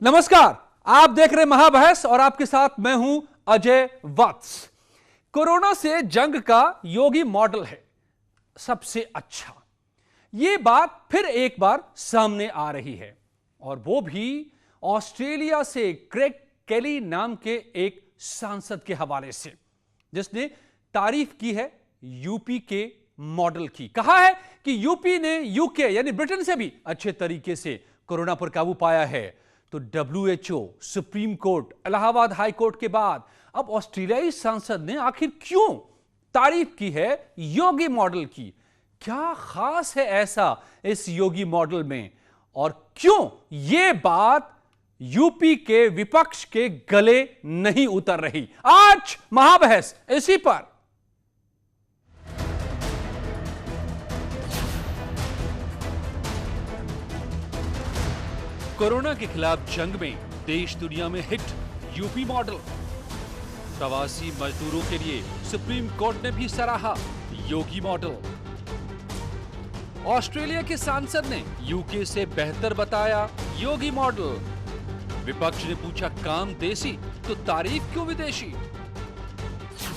नमस्कार, आप देख रहे महाबहस और आपके साथ मैं हूं अजय वत्स। कोरोना से जंग का योगी मॉडल है सबसे अच्छा। यह बात फिर एक बार सामने आ रही है और वो भी ऑस्ट्रेलिया से क्रेग केली नाम के एक सांसद के हवाले से, जिसने तारीफ की है यूपी के मॉडल की। कहा है कि यूपी ने यूके यानी ब्रिटेन से भी अच्छे तरीके से कोरोना पर काबू पाया है। तो WHO, supreme court, Allahabad high court के बाद अब ऑस्ट्रेलियाई सांसद ने आखिर क्यों तारीफ की है योगी मॉडल की? क्या खास है ऐसा इस योगी मॉडल में और क्यों यह बात यूपी के विपक्ष के गले नहीं उतर रही? आज महाबहस इसी पर। कोरोना के खिलाफ जंग में देश दुनिया में हिट यूपी मॉडल। प्रवासी मजदूरों के लिए सुप्रीम कोर्ट ने भी सराहा योगी मॉडल। ऑस्ट्रेलिया के सांसद ने यूके से बेहतर बताया योगी मॉडल। विपक्ष ने पूछा काम देसी तो तारीफ क्यों विदेशी?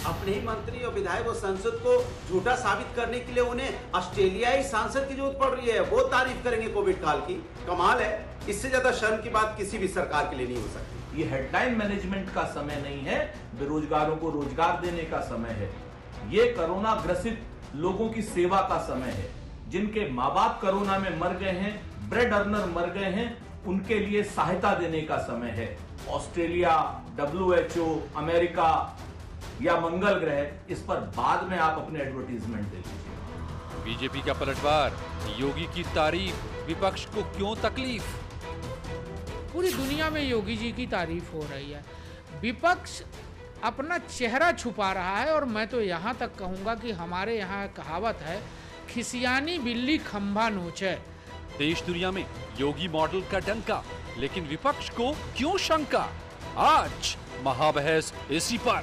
अपने ही मंत्री और विधायक और सांसद को झूठा साबित करने के लिए उन्हें ऑस्ट्रेलियाई सांसद की जरूरत पड़ रही है। वो तारीफ करेंगे कोविड काल की। कमाल है, इससे ज्यादा शर्म की बात किसी भी सरकार के लिए नहीं हो सकती। ये हेडलाइन मैनेजमेंट का समय नहीं है, बेरोजगारों को रोजगार देने का समय है। ये कोरोना ग्रसित लोगों की सेवा का समय है। जिनके माँ बाप कोरोना में मर गए हैं, ब्रेड अर्नर मर गए हैं, उनके लिए सहायता देने का समय है। ऑस्ट्रेलिया, WHO, अमेरिका या मंगल ग्रह, इस पर बाद में आप अपने एडवर्टीजमेंट दे लीजिए। बीजेपी का पलटवार, योगी की तारीफ, विपक्ष को क्यों तकलीफ? पूरी दुनिया में योगी जी की तारीफ हो रही है। विपक्ष अपना चेहरा छुपा रहा है और मैं तो यहाँ तक कहूँगा कि हमारे यहाँ कहावत है, खिसियानी बिल्ली खंभा नोचे। देश दुनिया में योगी मॉडल का डंका, लेकिन विपक्ष को क्यों शंका? आज महाबहस इसी पर।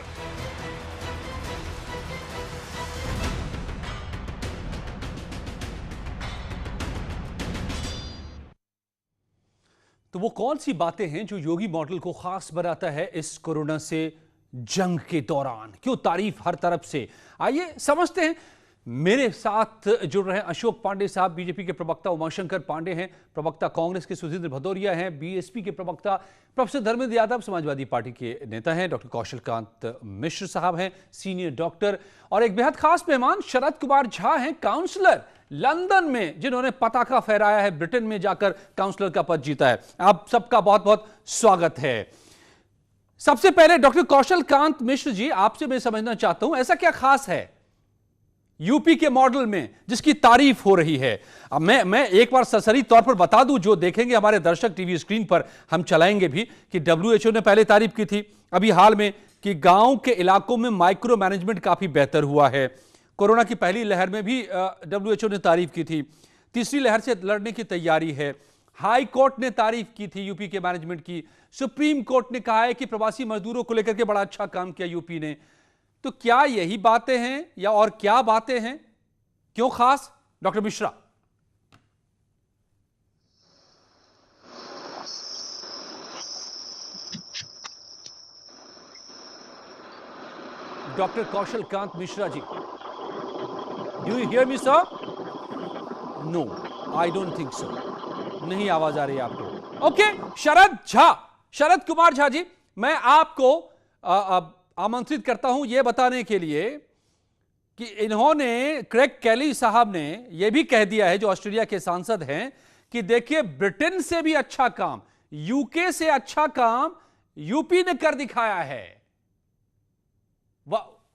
तो वो कौन सी बातें हैं जो योगी मॉडल को खास बनाता है इस कोरोना से जंग के दौरान? क्यों तारीफ हर तरफ से? आइए समझते हैं। मेरे साथ जुड़ रहे हैं अशोक पांडे साहब, बीजेपी के प्रवक्ता उमाशंकर पांडे हैं, प्रवक्ता कांग्रेस के सुधींद्र भदौरिया हैं, बीएसपी के प्रवक्ता प्रोफेसर धर्मेंद्र यादव समाजवादी पार्टी के नेता हैं, डॉक्टर कौशल कांत मिश्र साहब हैं, सीनियर डॉक्टर, और एक बेहद खास मेहमान शरद कुमार झा हैं, काउंसलर लंदन में, जिन्होंने पताका फहराया है, ब्रिटेन में जाकर काउंसलर का पद जीता है। आप सबका बहुत बहुत स्वागत है। सबसे पहले डॉक्टर कौशल कांत मिश्र जी, आपसे मैं समझना चाहता हूं, ऐसा क्या खास है यूपी के मॉडल में जिसकी तारीफ हो रही है? अब मैं एक बार सरसरी तौर पर बता दूं, जो देखेंगे हमारे दर्शक टीवी स्क्रीन पर, हम चलाएंगे भी, कि WHO ने पहले तारीफ की थी अभी हाल में कि गांव के इलाकों में माइक्रो मैनेजमेंट काफी बेहतर हुआ है। कोरोना की पहली लहर में भी WHO ने तारीफ की थी। तीसरी लहर से लड़ने की तैयारी है। हाई कोर्ट ने तारीफ की थी यूपी के मैनेजमेंट की। सुप्रीम कोर्ट ने कहा है कि प्रवासी मजदूरों को लेकर के बड़ा अच्छा काम किया यूपी ने। तो क्या यही बातें हैं या और क्या बातें हैं? क्यों खास? Doctor Mishra. Doctor Kaushal Kant Mishra ji, do you hear me sir? No, I don't think so. नहीं आवाज आ रही है आपको? ओके, शरद कुमार झा जी, मैं आपको आमंत्रित करता हूं यह बताने के लिए कि इन्होंने, क्रेग केली साहब ने यह भी कह दिया है, जो ऑस्ट्रेलिया के सांसद हैं, कि देखिए ब्रिटेन से भी अच्छा काम, यूके से अच्छा काम यूपी ने कर दिखाया है।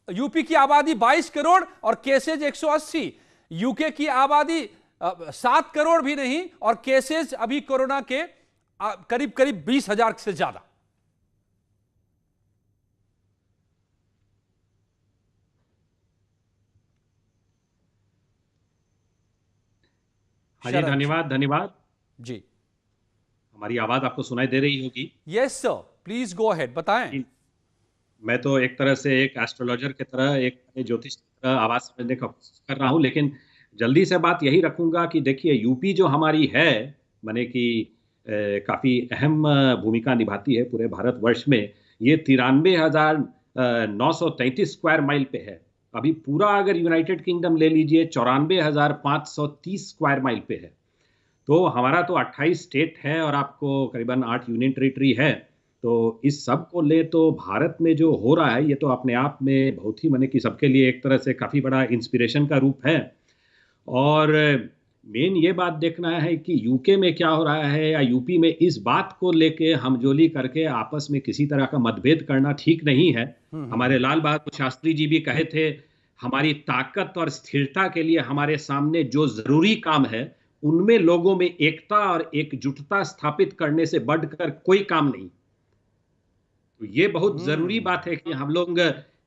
यूपी की आबादी 22 करोड़ और केसेज 180, यूके की आबादी 7 करोड़ भी नहीं और केसेज अभी कोरोना के करीब करीब 20,000 से ज्यादा। हाँ जी, धन्यवाद जी। हमारी आवाज आपको सुनाई दे रही होगी? Yes sir, please go ahead, बताएं। मैं तो एक तरह से एक एस्ट्रोलॉजर की तरह, एक ज्योतिष की तरह आवाज समझने का कोशिश कर रहा हूं, लेकिन जल्दी से बात यही रखूंगा कि देखिए यूपी जो हमारी है, माने कि काफ़ी अहम भूमिका निभाती है पूरे भारतवर्ष में। ये 93,933 स्क्वायर माइल पे है। अभी पूरा अगर यूनाइटेड किंगडम ले लीजिए 94,530 स्क्वायर माइल पे है। तो हमारा तो 28 स्टेट है और आपको करीबन 8 यूनियन टेरिटरी है। तो इस सब को ले तो भारत में जो हो रहा है ये तो अपने आप में बहुत ही माने कि सबके लिए एक तरह से काफ़ी बड़ा इंस्पिरेशन का रूप है। और मेन ये बात देखना है कि यूके में क्या हो रहा है या यूपी में, इस बात को लेके हमजोली करके आपस में किसी तरह का मतभेद करना ठीक नहीं है। हमारे लाल बहादुर शास्त्री जी भी कहे थे, हमारी ताकत और स्थिरता के लिए हमारे सामने जो जरूरी काम है उनमें लोगों में एकता और एकजुटता स्थापित करने से बढ़कर कोई काम नहीं। तो ये बहुत जरूरी बात है कि हम लोग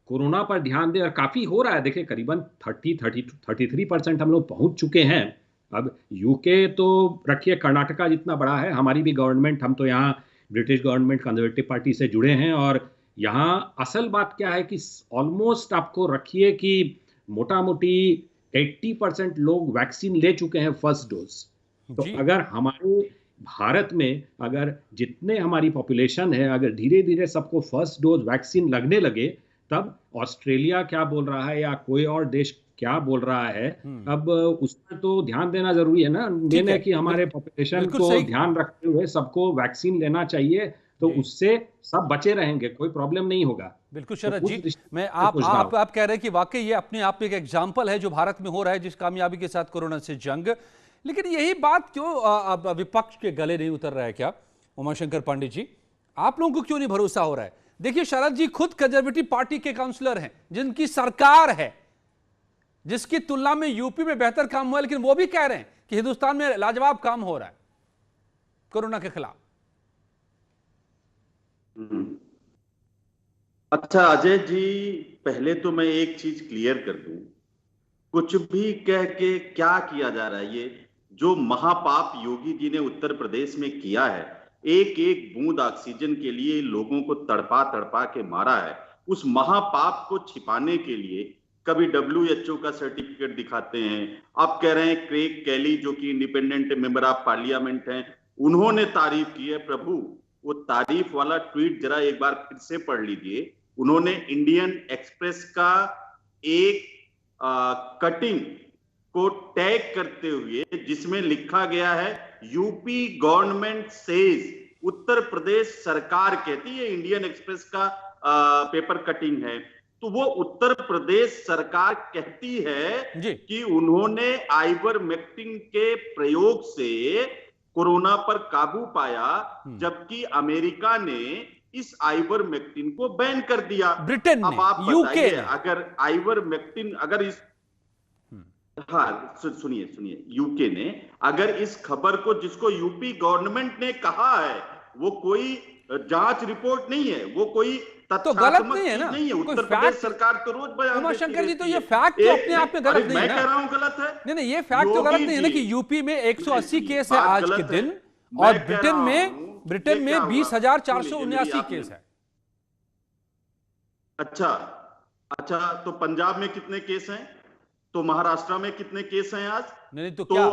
कोरोना पर ध्यान दें, और काफी हो रहा है। देखिए करीबन 33% हम लोग पहुंच चुके हैं। अब यूके तो रखिए कर्नाटका जितना बड़ा है, हमारी भी गवर्नमेंट, हम तो यहाँ ब्रिटिश गवर्नमेंट कंजर्वेटिव पार्टी से जुड़े हैं, और यहाँ असल बात क्या है कि ऑलमोस्ट आपको रखिए कि मोटा मोटी 80% लोग वैक्सीन ले चुके हैं फर्स्ट डोज। तो अगर हमारे भारत में अगर जितने हमारी पॉपुलेशन है अगर धीरे धीरे सबको फर्स्ट डोज वैक्सीन लगने लगे, तब ऑस्ट्रेलिया क्या बोल रहा है या कोई और देश क्या बोल रहा है, अब उस पर तो ध्यान देना जरूरी है ना। मेन है कि हमारे पॉपुलेशन को ध्यान रखते हुए सबको वैक्सीन लेना चाहिए, तो उससे सब बचे रहेंगे, कोई प्रॉब्लम नहीं होगा। बिल्कुल शरद जी, मैं आप कह रहे हैं कि वाकई ये अपने आप में एक एग्जाम्पल है जो भारत में हो रहा है, जिस कामयाबी के साथ कोरोना से जंग। लेकिन यही बात क्यों अब विपक्ष के गले नहीं उतर रहा है क्या उमाशंकर पांडे जी? आप लोगों को क्यों नहीं भरोसा हो रहा है? देखिए शरद जी खुद कंजर्वेटिव पार्टी के काउंसलर हैं, जिनकी सरकार है, जिसकी तुलना में यूपी में बेहतर काम हुआ, लेकिन वो भी कह रहे हैं कि हिंदुस्तान में लाजवाब काम हो रहा है कोरोना के खिलाफ। अच्छा अजय जी, पहले तो मैं एक चीज क्लियर कर दूं, कुछ भी कह के क्या किया जा रहा है, ये जो महापाप योगी जी ने उत्तर प्रदेश में किया है, एक एक बूंद ऑक्सीजन के लिए लोगों को तड़पा तड़पा के मारा है, उस महापाप को छिपाने के लिए कभी WHO का सर्टिफिकेट दिखाते हैं। आप कह रहे हैं क्रेग कैली जो कि इंडिपेंडेंट मेंबर ऑफ पार्लियामेंट हैं, उन्होंने तारीफ की है। प्रभु, वो तारीफ वाला ट्वीट जरा एक बार फिर से पढ़ लीजिए। उन्होंने इंडियन एक्सप्रेस का एक कटिंग को टैग करते हुए जिसमें लिखा गया है UP government says, Uttar Pradesh सरकार कहती है, इंडियन एक्सप्रेस का पेपर कटिंग है, तो वो उत्तर प्रदेश सरकार कहती है कि उन्होंने आइवरमेक्टिन के प्रयोग से कोरोना पर काबू पाया, जबकि अमेरिका ने इस आइवरमेक्टिन को बैन कर दिया। ब्रिटेन अब आप बताइए, अगर आइवरमेक्टिन अगर इस सुनिए, यूके ने अगर इस खबर को, जिसको यूपी गवर्नमेंट ने कहा है, वो कोई जांच रिपोर्ट नहीं है, वो कोई तो गलत नहीं है ना, नहीं है। उत्तर प्रदेश सरकार तो रोज बयान उमाशंकर जी, तो ये फैक्ट तो अपने आप में गलत नहीं है। मैं कह रहा हूं गलत है। नहीं, ये फैक्ट तो गलत नहीं है ना कि यूपी में 180 केस है आज के दिन, और ब्रिटेन में 20,479 केस है। अच्छा, तो पंजाब में कितने केस हैं? तो महाराष्ट्र में कितने केस हैं आज? नहीं तो क्या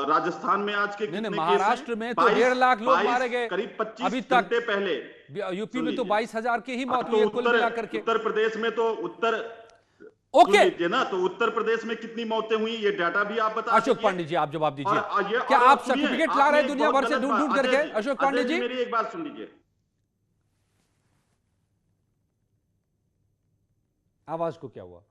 राजस्थान में आज के कितने महाराष्ट्र में तो 1.5 लाख लोग मारे गए करीब 25 अभी घंटे पहले। यूपी में तो 22,000 की ही मौत हुई है कुल मिलाकर के। उत्तर प्रदेश में तो ओके ना, तो उत्तर प्रदेश में कितनी मौतें हुई ये डाटा भी आप बता। अशोक पांडे जी आप जवाब दीजिए, क्या आप सर्टिफिकेट ला रहे हैं दुनिया भर से ढूंढ करके? अशोक पांडे जी मेरी एक बात सुन लीजिए, आवाज को क्या हुआ?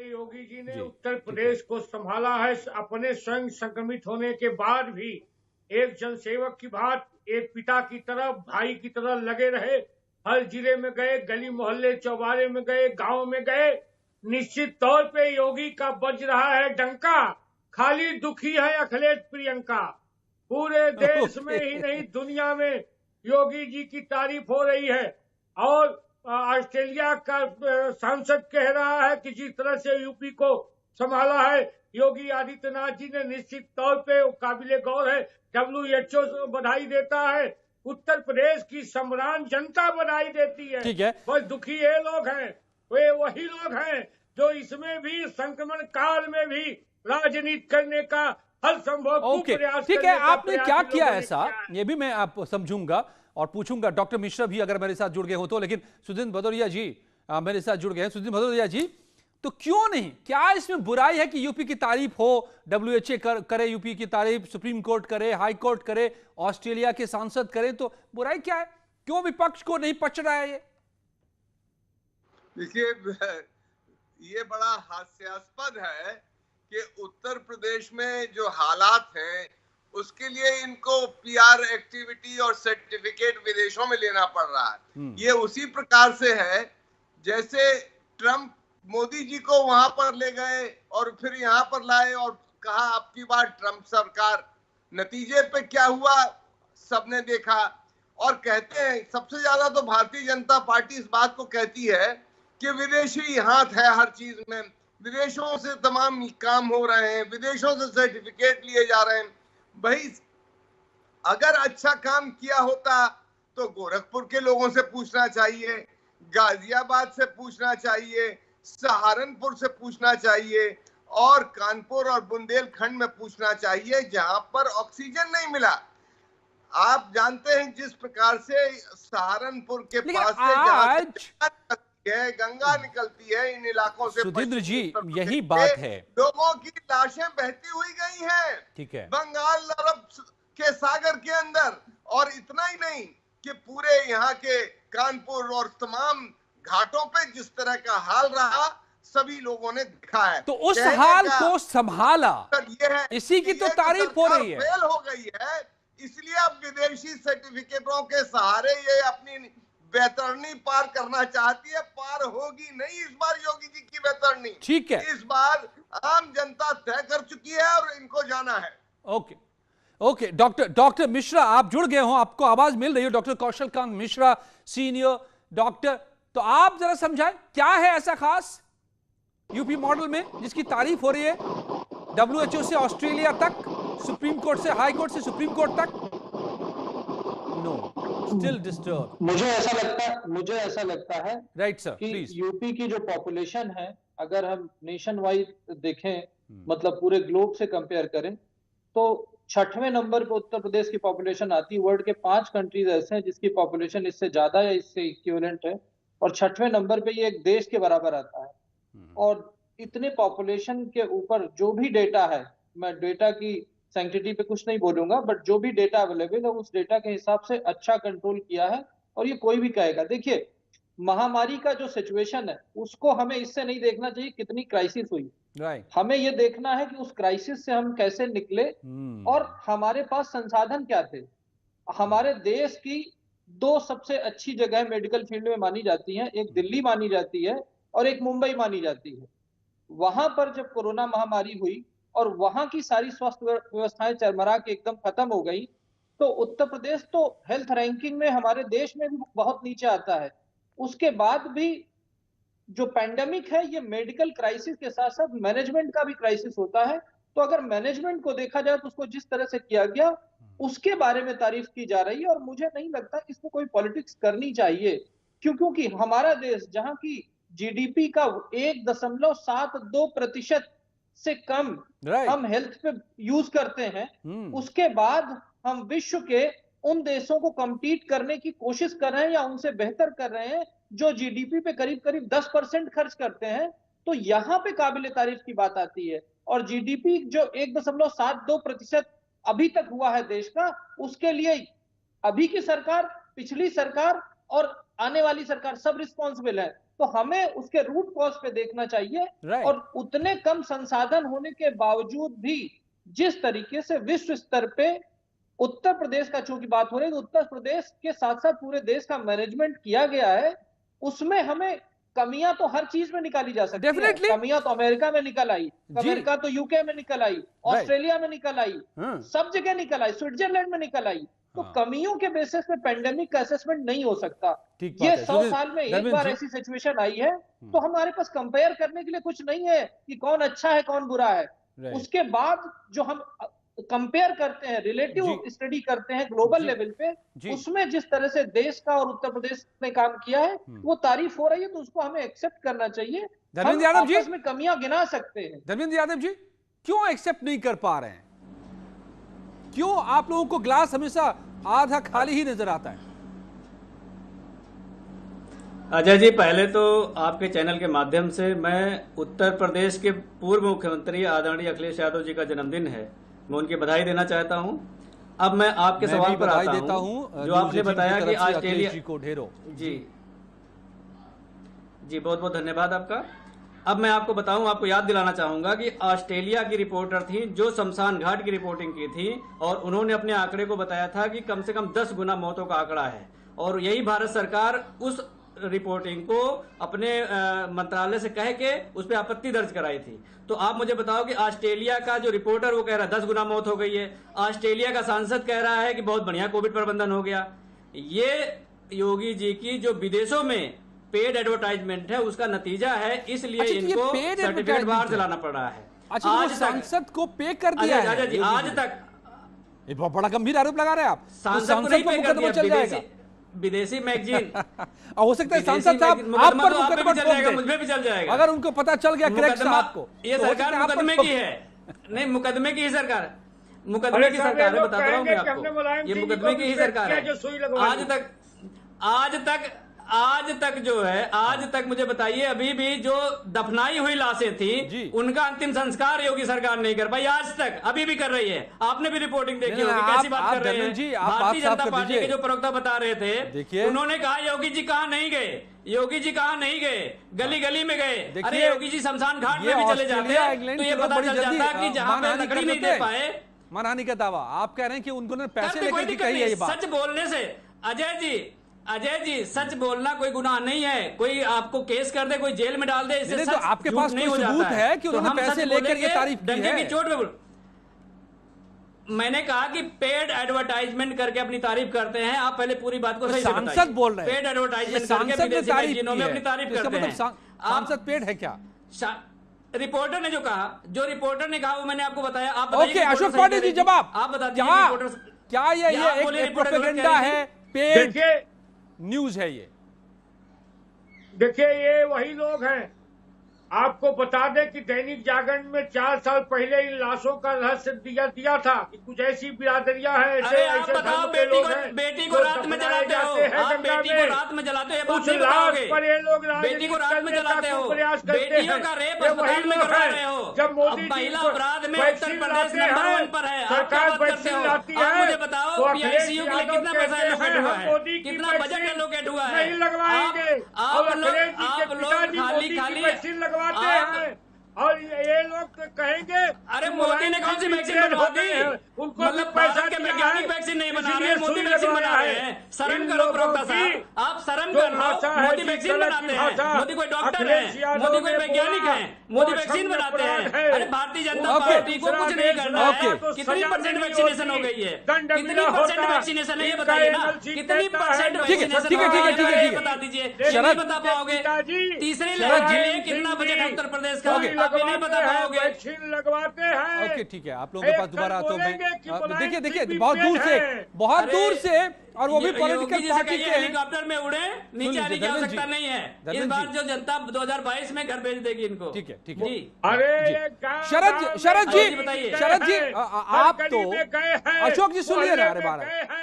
योगी जी ने उत्तर प्रदेश को संभाला है, अपने स्वयं संक्रमित होने के बाद भी एक जनसेवक की बात, एक पिता की तरह, भाई की तरह लगे रहे। हर जिले में गए, गली मोहल्ले चौबारे में गए, गांव में गए। निश्चित तौर पे योगी का बज रहा है डंका, खाली दुखी है अखिलेश प्रियंका। पूरे देश में ही नहीं दुनिया में योगी जी की तारीफ हो रही है। और ऑस्ट्रेलिया का सांसद कह रहा है कि जिस तरह से यूपी को संभाला है योगी आदित्यनाथ जी ने, निश्चित तौर पे काबिले गौर है। WHO बधाई देता है, उत्तर प्रदेश की सम्रान जनता बधाई देती है। ठीक है, बस दुखी ये लोग हैं, वे वही लोग हैं जो इसमें भी संक्रमण काल में भी राजनीति करने का हर संभव ओके, प्रयास ठीक करने है। का आपने प्रयास क्या इन किया लोगों ने ऐसा, है। ये भी मैं आप समझूंगा और पूछूंगा डॉक्टर मिश्रा भी अगर मेरे साथ जुड़ गए हो तो। लेकिन सुदीन भदौरिया जी मेरे साथ जुड़ गए हैं। सुदीन भदौरिया जी, तो क्यों नहीं, क्या इसमें बुराई है कि यूपी की तारीफ हो, WHA करे यूपी की तारीफ, सुप्रीम कोर्ट करे, हाई कोर्ट करे, ऑस्ट्रेलिया के सांसद करें, तो बुराई क्या है? क्यों विपक्ष को नहीं पच रहा है ये? देखिए, ये बड़ा हास्यास्पद है कि उत्तर प्रदेश में जो हालात हैं उसके लिए इनको PR एक्टिविटी और सर्टिफिकेट विदेशों में लेना पड़ रहा है। ये उसी प्रकार से है जैसे ट्रम्प मोदी जी को वहां पर ले गए और फिर यहाँ पर लाए और कहा अब की बार ट्रम्प सरकार। नतीजे पे क्या हुआ सबने देखा। और कहते हैं, सबसे ज्यादा तो भारतीय जनता पार्टी इस बात को कहती है कि विदेशी हाथ है हर चीज में, विदेशों से तमाम काम हो रहे हैं, विदेशों से सर्टिफिकेट लिए जा रहे हैं। भाई, अगर अच्छा काम किया होता तो गोरखपुर के लोगों से पूछना चाहिए, गाजियाबाद से पूछना चाहिए, सहारनपुर से पूछना चाहिए और कानपुर और बुंदेलखंड में पूछना चाहिए जहां पर ऑक्सीजन नहीं मिला। आप जानते हैं जिस प्रकार से सहारनपुर के पास से जहां गंगा निकलती है इन इलाकों से, सुधींद्र जी यही बात है, लोगों की लाशें बहती हुई गई हैं, ठीक है, बंगाल अरब के सागर के अंदर। और इतना ही नहीं कि पूरे यहाँ के कानपुर और तमाम घाटों पे जिस तरह का हाल रहा सभी लोगों ने देखा है। तो उस हाल को संभाला, ये है, इसी की तो तारीफ हो रही है। फेल हो गई है, इसलिए अब विदेशी सर्टिफिकेटों के सहारे ये अपनी बेतरनी पार करना चाहती है। पार होगी नहीं इस बार योगी जी की बेतरनी, ठीक है, इस बार आम जनता तय कर चुकी है और इनको जाना है। ओके ओके, डॉक्टर मिश्रा आप जुड़ गए हो, आपको आवाज मिल रही है। Doctor Kaushal Kant Mishra, senior doctor, तो आप जरा समझाएं क्या है ऐसा खास यूपी मॉडल में जिसकी तारीफ हो रही है, WHO से ऑस्ट्रेलिया तक, सुप्रीम कोर्ट से हाई कोर्ट से सुप्रीम कोर्ट तक? No, still disturb. मुझे ऐसा लगता है राइट सर, कि प्लीज। यूपी की जो पॉपुलेशन है, अगर हम नेशन वाइड देखें, मतलब पूरे ग्लोब से कंपेयर करें, तो 6वें नंबर पे उत्तर प्रदेश की पॉपुलेशन आती है। वर्ल्ड के 5 कंट्रीज ऐसे हैं जिसकी पॉपुलेशन इससे ज्यादा या इससे इक्विवेलेंट है, और 6वें नंबर पे ये एक देश के बराबर आता है। और इतने पॉपुलेशन के ऊपर जो भी डेटा है, मैं डेटा की सैंक्टिटी पे कुछ नहीं बोलूंगा, बट जो भी डेटा अवेलेबल है उस डेटा के हिसाब से अच्छा कंट्रोल किया है। और ये कोई भी कहेगा, देखिए महामारी का जो सिचुएशन है उसको हमें इससे नहीं देखना चाहिए कितनी क्राइसिस हुई, हमें ये देखना है कि उस क्राइसिस से हम कैसे निकले और हमारे पास संसाधन क्या थे। हमारे देश की 2 सबसे अच्छी जगह मेडिकल फील्ड में मानी जाती हैं, एक दिल्ली मानी जाती है और एक मुंबई मानी जाती है। वहां पर जब कोरोना महामारी हुई और वहां की सारी स्वास्थ्य व्यवस्थाएं चरमरा के एकदम खत्म हो गई, तो उत्तर प्रदेश तो हेल्थ रैंकिंग में हमारे देश में भी बहुत नीचे आता है। उसके बाद भी जो पैंडेमिक है, ये मेडिकल क्राइसिस के साथ साथ मैनेजमेंट का भी क्राइसिस होता है। तो अगर मैनेजमेंट को देखा जाए तो उसको जिस तरह से किया गया उसके बारे में तारीफ की जा रही है, और मुझे नहीं लगता कि इसमें कोई पॉलिटिक्स करनी चाहिए, क्योंकि हमारा देश जहां की GDP का 1.72% से कम हम हेल्थ पे यूज करते हैं, उसके बाद हम विश्व के उन देशों को कम्पीट करने की कोशिश कर रहे हैं या उनसे बेहतर कर रहे हैं जो GDP पे करीब करीब 10% खर्च करते हैं। तो यहाँ पे काबिले तारीफ की बात आती है। और GDP जो 1.72% अभी तक हुआ है देश का, उसके लिए अभी की सरकार, पिछली सरकार और आने वाली सरकार सब रिस्पॉन्सिबल है। तो हमें उसके रूट कॉज पे देखना चाहिए। और उतने कम संसाधन होने के बावजूद भी जिस तरीके से विश्व स्तर पे उत्तर प्रदेश का चूंकि बात हो रही है, तो उत्तर प्रदेश के साथ साथ पूरे देश का मैनेजमेंट किया गया है, उसमें हमें कमियां तो हर चीज में निकाली जा सकती है। कमियां तो अमेरिका में निकल आई, अमेरिका तो यूके में निकल आई, ऑस्ट्रेलिया में निकल आई, सब जगह निकल आई, स्विट्जरलैंड में निकल आई। तो कमियों के बेसिस पे पेंडेमिक का असेसमेंट नहीं हो सकता। ये 100 साल में एक बार ऐसी सिचुएशन आई है, तो हमारे पास कंपेयर करने के लिए कुछ नहीं है कि कौन अच्छा है कौन बुरा है। उसके बाद जो हम कंपेयर करते हैं, रिलेटिव स्टडी करते हैं ग्लोबल लेवल पे, उसमें जिस तरह से देश का और उत्तर प्रदेश ने काम किया है वो तारीफ हो रही है, तो उसको हमें एक्सेप्ट करना चाहिए। धर्मेंद्र यादव जी, आपस में कमियां गिना सकते हैं। धर्मेंद्र यादव जी क्यों एक्सेप्ट नहीं कर पा रहे हैं? क्यों आप लोगों को ग्लास हमेशा आधा खाली ही नजर आता है? अजय जी, पहले तो आपके चैनल के माध्यम से मैं उत्तर प्रदेश के पूर्व मुख्यमंत्री आदरणीय अखिलेश यादव जी का जन्मदिन है, मैं उनकी बधाई देना चाहता हूं। अब मैं आपके सवाल पर आता हूं, जो आपने बताया कि ऑस्ट्रेलिया को ढेरों जी बहुत बहुत धन्यवाद आपका। अब मैं आपको बताऊं, आपको याद दिलाना चाहूंगा कि ऑस्ट्रेलिया की रिपोर्टर थी जो शमशान घाट की रिपोर्टिंग की थी, और उन्होंने अपने आंकड़े को बताया था कि कम से कम 10 गुना मौतों का आंकड़ा है, और यही भारत सरकार उस रिपोर्टिंग को अपने मंत्रालय से कह के उस पर आपत्ति दर्ज कराई थी। तो आप मुझे बताओ कि ऑस्ट्रेलिया का जो रिपोर्टर वो कह रहा है 10 गुना मौत हो गई है, ऑस्ट्रेलिया का सांसद कह रहा है कि बहुत बढ़िया कोविड प्रबंधन हो गया। ये योगी जी की जो विदेशों में पेड एडवर्टाइजमेंट है उसका नतीजा है, इसलिए इनको सर्टिफिकेट बाहर से लाना पड़ रहा है। आज सांसद को पे कर दिया है जी, आज तक ये बहुत बड़ा गंभीर आरोप लगा रहे हैं आप। सांसद को नहीं पे कर दिया, विदेशी मैगजीन हो सकता है सांसद साहब आप पर मुकदमा चल जाएगा, मुझे भी चल जाएगा अगर उनको पता चल गया क्रैक साहब को। ये सरकार मुकदमे की है, नहीं मुकदमे की ही सरकार, मुकदमे की सरकार है, बताता रहा हूं मैं आपको, ये मुकदमे की ही सरकार है। आज तक जो है, आज तक मुझे बताइए, अभी भी जो दफनाई हुई लाशें थी उनका अंतिम संस्कार योगी सरकार नहीं कर पाई आज तक, अभी भी कर रही है। आपने भी रिपोर्टिंग देखी होगी, कैसी बात कर रहे हैं। भारतीय जनता पार्टी के जो प्रवक्ता बता रहे थे, उन्होंने कहा योगी जी कहाँ नहीं गए, योगी जी कहाँ नहीं गए, गली गली में गए। अरे योगी जी शमशान घाट में भी चले जाते तो ये पता चल जाता कि जहाँ पे लकड़ी नहीं दे पाए। मानहानि का दावा आप कह रहे हैं कि उन्होंने पैसे लेकर कही है ये बात। सच बोलने से अजय जी सच बोलना कोई गुनाह नहीं है, कोई आपको केस कर दे, कोई जेल में डाल दे, इससे तो आपके पास कोई सबूत है कि उन्होंने पैसे लेकर ये तारीफ की है? की चोट पे मैंने कहा कि पेड एडवर्टाइजमेंट करके अपनी तारीफ करते हैं। आप पहले पूरी बात को सही से बताइए। सांसद बोल रहे हैं पेड एडवर्टाइजमेंट करके विदेशी मैगजीनों में अपनी तारीफ करते हैं। सांसद पेड है क्या? रिपोर्टर ने जो कहा, जो रिपोर्टर ने कहा वो मैंने आपको बताया। आप ओके, अशोक पांडे जी जवाब आप बता दीजिए क्या ये एक प्रोपेगेंडा है, पेड न्यूज है ये? देखिए, ये वही लोग हैं। आपको बता दें कि दैनिक जागरण में 4 साल पहले इन लाशों का रहस्य दिया था कि कुछ ऐसी बिरादरियां हैं, ऐसे बताओ, बेटी को रात में जलाते हो, आप बेटी को रात में जलाते हो, कुछ लाश पर ये लोग बेटी को रात में जलाते हो, प्रयास करते हैं। का रेप अस्पताल में करवा रहे हो। जब मोदी महिला अपराध में उत्तर प्रदेश नंबर 1 पर है, सरकार वैक्सीन लाती है, मुझे बताओ पीआईसीयू के लिए कितना पैसा एलोकेट हुआ है, कितना बजट एलोकेट हुआ है? नहीं लगवाएंगे। आप लोग खाली वैक्सीन लगवाते हैं और ये लोग तो कहेंगे अरे मोदी ने कौन सी वैक्सीन बनवा दी? उनको मतलब पैसा के वैज्ञानिक वैक्सीन नहीं बना रहे, मोदी वैक्सीन बना रहे हैं। शर्म करो प्रवक्ता साहब, आप शर्म कर लो। मोदी वैक्सीन बनाते हैं, मोदी कोई डॉक्टर है, मोदी कोई वैज्ञानिक है, मोदी वैक्सीन बनाते हैं। अरे भारतीय जनता पार्टी को कुछ नहीं करना है। कितनी परसेंट वैक्सीनेशन हो गई है, कितनी परसेंट वैक्सीनेशन है ये बताइए ना, कितनी परसेंट वैक्सीनेशन बता दीजिए। नहीं बता पाओगे। तीसरी लहर के लिए कितना बजट है उत्तर प्रदेश का, आप नहीं बता पाओगे। वैक्सीन लगवाते हैं। ओके, ठीक है, आप लोगों के पास दोबारा तो मैं देखिए बहुत दूर से और वो भी पॉलिटिकल पार्टी के हेलीकॉप्टर में उड़े, नीचे आने की आवश्यकता नहीं है। इस बार जो जनता 2022 में घर भेज देगी इनको। ठीक है, ठीक है। अरे शरद जी आप तो अशोक जी सुन लिए ना?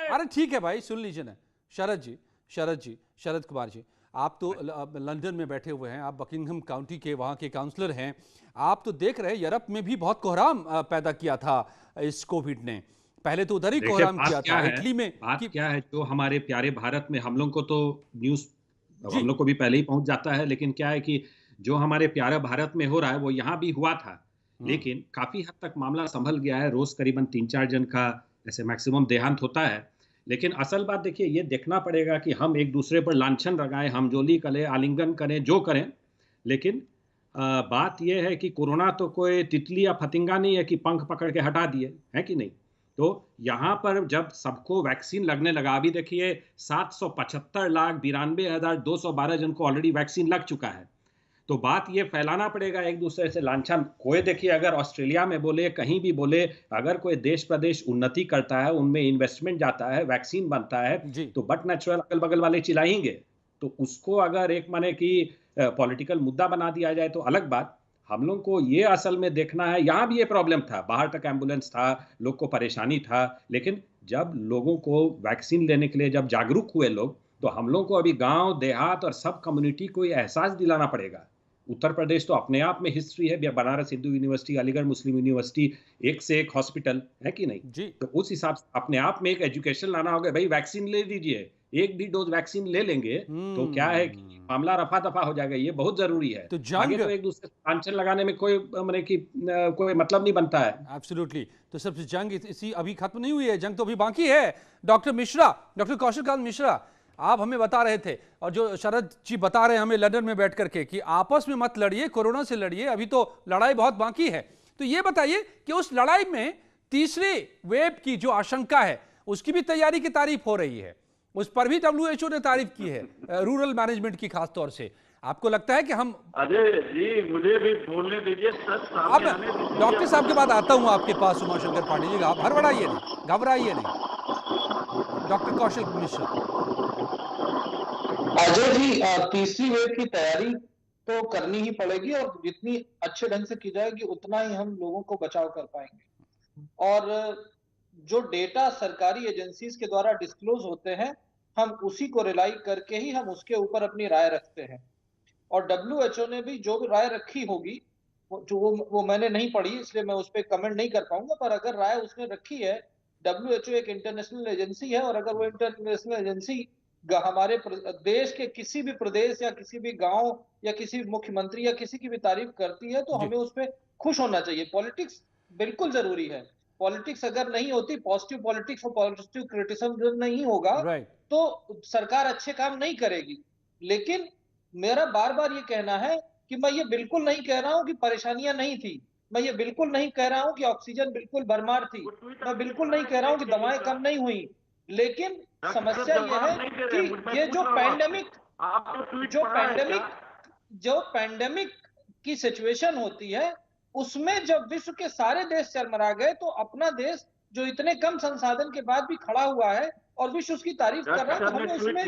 अरे ठीक है भाई, सुन लीजिए ना। शरद कुमार जी, आप तो लंदन में बैठे हुए हैं, आप बकिंघम काउंटी के वहाँ के काउंसलर हैं, आप तो देख रहे हैं यूरोप में भी बहुत कोहराम पैदा किया था इस कोविड ने। पहले तो उधर ही कोहराम किया था, इटली में। बात क्या है, जो हमारे प्यारे भारत में हम लोग को तो न्यूज हम लोग को भी पहले ही पहुंच जाता है, लेकिन क्या है कि जो हमारे प्यारे भारत में हो रहा है वो यहाँ भी हुआ था, लेकिन काफी हद तक मामला संभल गया है। रोज करीबन 3-4 जन का ऐसे मैक्सिमम देहांत होता है। लेकिन असल बात देखिए, ये देखना पड़ेगा कि हम एक दूसरे पर लांछन लगाएं, हमजोली करें, आलिंगन करें, जो करें, लेकिन बात यह है कि कोरोना तो कोई तितली या फतिंगा नहीं है कि पंख पकड़ के हटा दिए, है कि नहीं। तो यहाँ पर जब सबको वैक्सीन लगने लगा, अभी देखिए 775,92,212 जन को ऑलरेडी वैक्सीन लग चुका है। तो बात ये फैलाना पड़ेगा एक दूसरे से लांछन। कोई देखिए, अगर ऑस्ट्रेलिया में बोले, कहीं भी बोले, अगर कोई देश प्रदेश उन्नति करता है, उनमें इन्वेस्टमेंट जाता है, वैक्सीन बनता है, तो बट नेचुरल अगल बगल वाले चिल्लाएंगे। तो उसको अगर एक माने कि पॉलिटिकल मुद्दा बना दिया जाए तो अलग बात। हम लोग को ये असल में देखना है। यहाँ भी ये प्रॉब्लम था, बाहर तक एम्बुलेंस था, लोग को परेशानी था, लेकिन जब लोगों को वैक्सीन लेने के लिए जब जागरूक हुए लोग, तो हम लोग को अभी गांव देहात और सब कम्युनिटी को ये एहसास दिलाना पड़ेगा। उत्तर प्रदेश तो अपने आप में हिस्ट्री है, बनारस हिंदू यूनिवर्सिटी, अलीगढ़ मुस्लिम यूनिवर्सिटी, एक से एक हॉस्पिटल है कि नहीं जी। तो उस हिसाब से अपने आप में एक एजुकेशन लाना होगा। भाई वैक्सीन ले लीजिए, एक भी डोज वैक्सीन ले लेंगे तो क्या है कि मामला रफा दफा हो जाएगा। ये बहुत जरूरी है। तो आगे तो एक दूसरे से लांछन लगाने में कोई कोई मतलब नहीं बनता है। एब्सोल्युटली। तो सिर्फ जंग इसी अभी खत्म नहीं हुई है, जंग तो अभी बाकी है। डॉक्टर मिश्रा, डॉक्टर कौशल कांत मिश्रा, आप हमें बता रहे थे और जो शरद जी बता रहे हैं हमें लंदन में बैठ करके कि आपस में मत लड़िए, कोरोना से लड़िए, अभी तो लड़ाई बहुत बाकी है। तो ये बताइए कि उस लड़ाई में तीसरे वेव की जो आशंका है उसकी भी तैयारी की तारीफ हो रही है, उस पर भी WHO ने तारीफ की है, रूरल मैनेजमेंट की खास तौर से। आपको लगता है कि हम अजय जी मुझे भी बोलने दीजिए, सच सामने आने दीजिए। डॉक्टर साहब के बाद आता हूं आपके पास, उमाशंकर पांडे जी, आप हड़बड़ाइए नहीं, घबराइए नहीं। डॉक्टर कौशल मिश्रा। अजय जी, तीसरी वेव की तैयारी तो करनी ही पड़ेगी और जितनी अच्छे ढंग से की जाएगी उतना ही हम लोगों को बचाव कर पाएंगे। और जो डेटा सरकारी एजेंसीज के द्वारा डिस्क्लोज होते हैं, हम उसी को रिलाई करके ही हम उसके ऊपर अपनी राय रखते हैं। और WHO ने भी जो भी राय रखी होगी, जो वो मैंने नहीं पढ़ी इसलिए मैं उस पर कमेंट नहीं कर पाऊंगा, पर अगर राय उसने रखी है, WHO एक इंटरनेशनल एजेंसी है और अगर वो इंटरनेशनल एजेंसी हमारे देश के किसी भी प्रदेश या किसी भी गांव या किसी मुख्यमंत्री या किसी की भी तारीफ करती है तो हमें उस पर खुश होना चाहिए। पॉलिटिक्स बिल्कुल जरूरी है। पॉलिटिक्स अगर नहीं होती, पॉजिटिव पॉलिटिक्स और पॉजिटिव क्रिटिसिज्म नहीं होगा तो सरकार अच्छे काम नहीं करेगी। लेकिन मेरा बार बार ये कहना है कि मैं ये बिल्कुल नहीं कह रहा हूं कि परेशानियां नहीं थी, मैं ये बिल्कुल नहीं कह रहा हूं कि ऑक्सीजन बिल्कुल भरमार थी, मैं बिल्कुल नहीं कह रहा हूं कि दवाएं कम नहीं हुई, लेकिन समस्या यह है कि ये जो पैंडेमिक की सिचुएशन होती है उसमें जब विश्व के सारे देश चरमरा गए तो अपना देश जो इतने कम संसाधन के बाद भी खड़ा हुआ है और विश्व उसकी तारीफ कर रहा है, तो हमें उसमें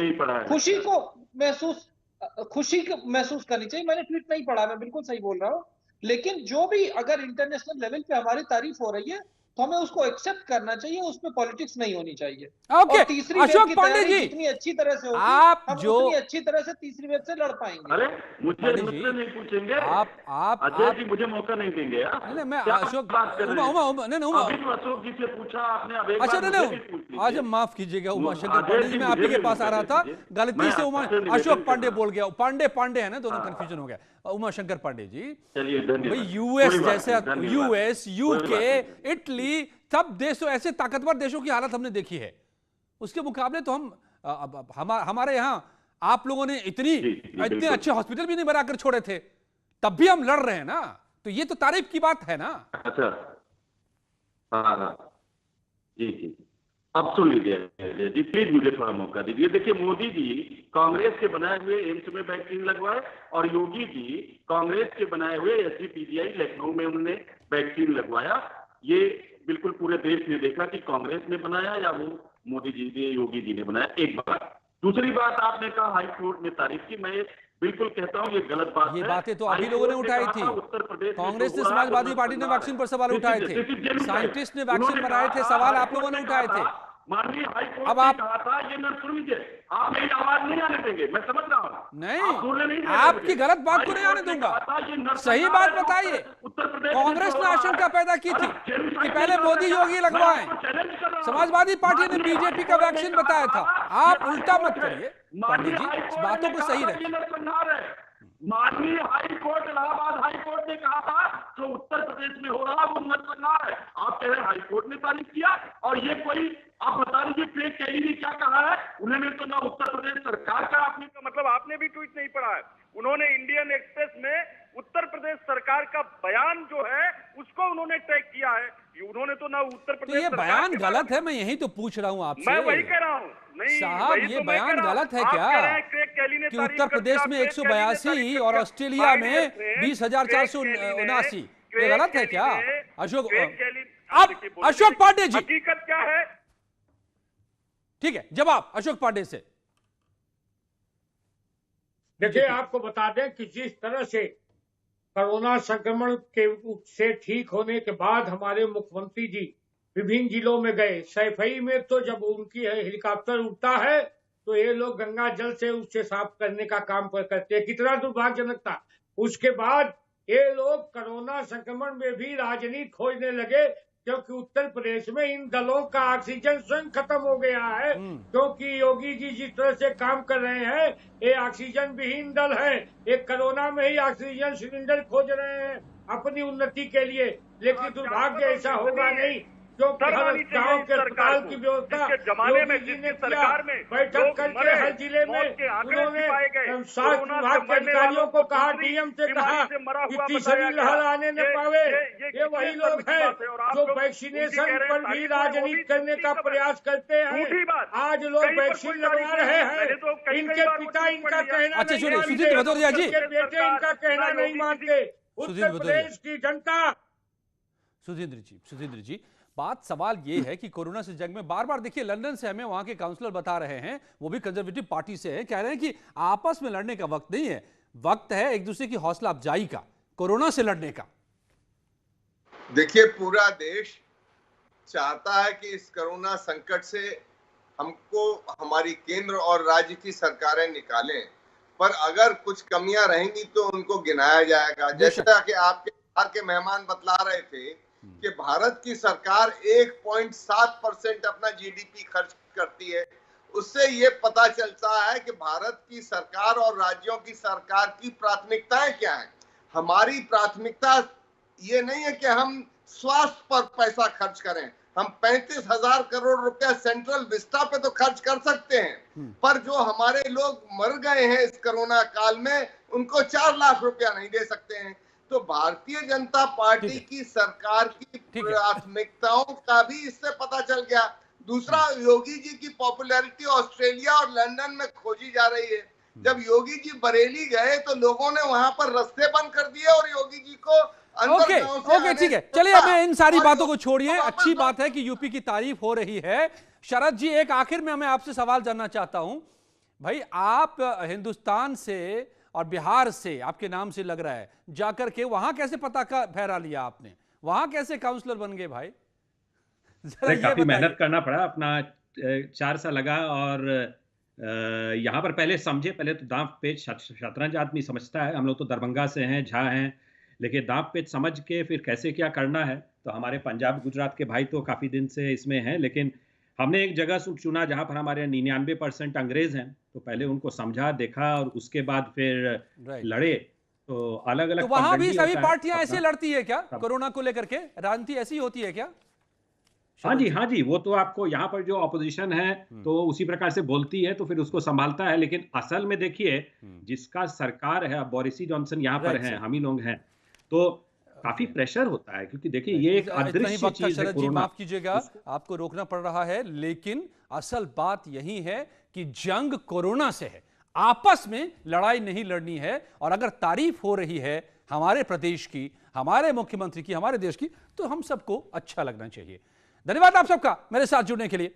खुशी महसूस करनी चाहिए। मैंने ट्वीट नहीं पढ़ा, मैं बिल्कुल सही बोल रहा हूँ, लेकिन जो भी अगर इंटरनेशनल लेवल पे हमारी तारीफ हो रही है तो हमें उसको एक्सेप्ट करना चाहिए, उसमें पॉलिटिक्स नहीं होनी चाहिए। ओके, और तीसरी अशोक वेव की पांडे तैयारी जी, जितनी अच्छी तरह से होगी, आप हम जो उतनी अच्छी तरह से तीसरी वेव से लड़ पाएंगे। अरे मुझे नहीं पूछेंगे आप अजय जी, मुझे मौका नहीं देंगे। नहीं, मैं अशोक बात कर रहे हैं? अभी तो अशोक जी से पूछा आपने, अब एक अच्छा बार मुझे भी पूछ लीजिए। आज माफ कीजिएगा उमाशंकर पांडे जी, मैं आप ही के पास आ रहा था, गलती से अशोक पांडे बोल गया, पांडे है ना, दोनों कंफ्यूजन हो गया। उमाशंकर पांडे जी, चलिए धन्यवाद। यूएस जैसे यूएस, यूके, इटली, सब देश तो ऐसे ताकतवर देशों की हालत हमने देखी है, उसके मुकाबले तो हमारे यहाँ आप लोगों ने इतने अच्छे हॉस्पिटल भी नहीं बनाकर छोड़े थे, तब भी हम लड़ रहे हैं ना, तो ये तो तारीफ की बात है ना। अच्छा, हाँ जी, अब सुन लीजिए जी, प्लीज मुझे थोड़ा मौका दीजिए। देखिए, मोदी जी कांग्रेस के बनाए हुए एम्स में वैक्सीन लगवाए और योगी जी कांग्रेस के बनाए हुए SGPGI लखनऊ में उन्होंने वैक्सीन लगवाया। ये बिल्कुल पूरे देश ने देखा कि कांग्रेस ने बनाया या वो मोदी जी ने, योगी जी ने बनाया। एक बात। दूसरी बात, आपने कहा हाई कोर्ट ने तारीफ की, मैं बिल्कुल कहता हूँ ये गलत बात है। ये बातें तो अभी लोगों ने उठाई थी, कांग्रेस ने, समाजवादी पार्टी ने वैक्सीन पर सवाल उठाए थे, साइंटिस्ट ने वैक्सीन बनाए थे, सवाल आप लोगों ने उठाए थे। माननीय हाई कोर्ट अब ने आप कहा था, ये न सुन लीजिए, आप मेरी आवाज नहीं आने देंगे, मैं समझ रहा हूँ। नहीं, आपकी गलत बात को नहीं आने दूंगा, सही बात बताइए। कांग्रेस ने आशंका पैदा की थी कि पहले मोदी योगी लगवाएं, समाजवादी पार्टी ने बीजेपी का वैक्सीन बताया था। आप उल्टा मत करिए पंडित जी, बातों को सही रखें। माननीय high court, Allahabad high court ने कहा था जो उत्तर प्रदेश में हो रहा वो नरसंहार है। आप कह रहे हैं हाई कोर्ट ने तारीफ किया, और ये कोई, आप बता दीजिए फेक कैली ने क्या कहा है? उन्होंने तो ना उत्तर प्रदेश सरकार का, आपने का मतलब आपने भी ट्वीट नहीं पढ़ा है। उन्होंने इंडियन एक्सप्रेस में उत्तर प्रदेश सरकार का बयान जो है उसको उन्होंने टैग किया है। उन्होंने तो ना उत्तर प्रदेश, तो ये बयान गलत है, मैं यही तो पूछ रहा हूँ आपसे। मैं वही कह रहा हूँ। नहीं साहब, ये तो बयान गलत है क्या कि उत्तर प्रदेश में 182 और ऑस्ट्रेलिया में 20,479, ये गलत है क्या? अशोक, अब अशोक पांडे जी, हकीकत क्या है? ठीक है, जवाब अशोक पांडे से। देखिए, आपको बता दें कि जिस तरह से कोरोना संक्रमण के से ठीक होने के बाद हमारे मुख्यमंत्री जी विभिन्न जिलों में गए। सैफई में तो जब उनकी हेलीकॉप्टर उड़ता है तो ये लोग गंगा जल से उससे साफ करने का काम करते हैं। कितना दुर्भाग्यजनक था। उसके बाद ये लोग कोरोना संक्रमण में भी राजनीति खोजने लगे, क्योंकि उत्तर प्रदेश में इन दलों का ऑक्सीजन स्वयं खत्म हो गया है। क्योंकि योगी जी जिस तरह से काम कर रहे हैं, ये ऑक्सीजन विहीन दल है। ये कोरोना में ही ऑक्सीजन सिलेंडर खोज रहे हैं अपनी उन्नति के लिए, लेकिन दुर्भाग्य ऐसा होगा नहीं, क्योंकि हर गांव के अस्पताल की व्यवस्था योगी जी ने किया। बैठक करके हर जिले में उन्होंने स्वास्थ्य विभाग के अधिकारियों को कहा, डीएम से कहा कि तीसरी लहर आने न पावे। ये वही लोग हैं जो वैक्सीनेशन पर भी राजनीति करने का प्रयास करते हैं। आज लोग वैक्सीन लगवा रहे हैं, इनके पिता इनका कहना नहीं मानते, बेटे इनका कहना नहीं मानते। उत्तर प्रदेश की जनता। सुधींद्र जी, बात सवाल ये है कि कोरोना से जंग में बार बार देखिए, लंदन से हमें वहां के काउंसलर बता रहे हैं, वो भी कंजर्वेटिव पार्टी से हैं, कह रहे हैं कि आपस में लड़ने का वक्त नहीं है, वक्त है एक दूसरे की हौसला अफजाई का, कोरोना से लड़ने का। देखिए, पूरा देश चाहता है कि इस कोरोना संकट से हमको हमारी केंद्र और राज्य की सरकारें निकालें, पर अगर कुछ कमियां रहेंगी तो उनको गिनाया जाएगा। जैसा कि आपके बाहर के मेहमान बतला रहे थे कि भारत की सरकार 1.7% अपना जीडीपी खर्च करती है। उससे ये पता चलता है कि भारत की सरकार और राज्यों की सरकार की प्राथमिकताएं क्या हैं। हमारी प्राथमिकता ये नहीं है कि हम स्वास्थ्य पर पैसा खर्च करें। हम 35,000 करोड़ रुपया सेंट्रल विस्टा पे तो खर्च कर सकते हैं, पर जो हमारे लोग मर गए हैं इस कोरोना काल में, उनको 4 लाख रुपया नहीं दे सकते हैं। तो भारतीय जनता पार्टी की सरकार की प्राथमिकताओं का भी इससे पता चल गया। दूसरा, योगी जी की पॉपुलैरिटी ऑस्ट्रेलिया और लंदन में खोजी जा रही है। जब योगी जी बरेली गए तो लोगों ने वहां पर रास्ते बंद कर दिए और योगी जी को ओके, ठीक है, चलिए अब इन सारी बातों को छोड़िए। अच्छी बात है कि यूपी की तारीफ हो रही है। शरद जी, एक आखिर में मैं आपसे सवाल जानना चाहता हूं, भाई आप हिंदुस्तान से और बिहार से, आपके नाम से लग रहा है, जाकर के वहां कैसे पता का फहरा लिया आपने, वहां कैसे काउंसलर बन गए भाई? काफी मेहनत करना पड़ा, अपना 4 साल लगा। और यहाँ पर पहले समझे, पहले तो दांव पेच शतरंज आदमी समझता है, हम लोग तो दरभंगा से हैं, झा हैं, लेकिन दांव पेच समझ के फिर कैसे क्या करना है। तो हमारे पंजाब गुजरात के भाई तो काफी दिन से इसमें हैं, लेकिन हमने एक जगह चुना जहां पर हमारे 99% अंग्रेज हैं, तो पहले उनको समझा, देखा और उसके बाद फिर लड़े। तो अलग अलग, तो वहां भी सभी पार्टियां ऐसे लड़ती है क्या कोरोना को लेकर के? राजनीति ऐसी होती है क्या? हाँ जी, वो तो आपको यहाँ पर जो ऑपोजिशन है तो उसी प्रकार से बोलती है, तो फिर उसको संभालता है। लेकिन असल में देखिए, जिसका सरकार है, बोरिस जॉनसन यहाँ पर हैं, हम ही लोग हैं, तो काफी प्रेशर होता है, क्योंकि देखिए ये एक अदृश्य चीज है कोरोना। माफ कीजिएगा, आपको रोकना पड़ रहा है, लेकिन असल बात यही है कि जंग कोरोना से है, आपस में लड़ाई नहीं लड़नी है। और अगर तारीफ हो रही है हमारे प्रदेश की, हमारे मुख्यमंत्री की, हमारे देश की, तो हम सबको अच्छा लगना चाहिए। धन्यवाद आप सबका मेरे साथ जुड़ने के लिए।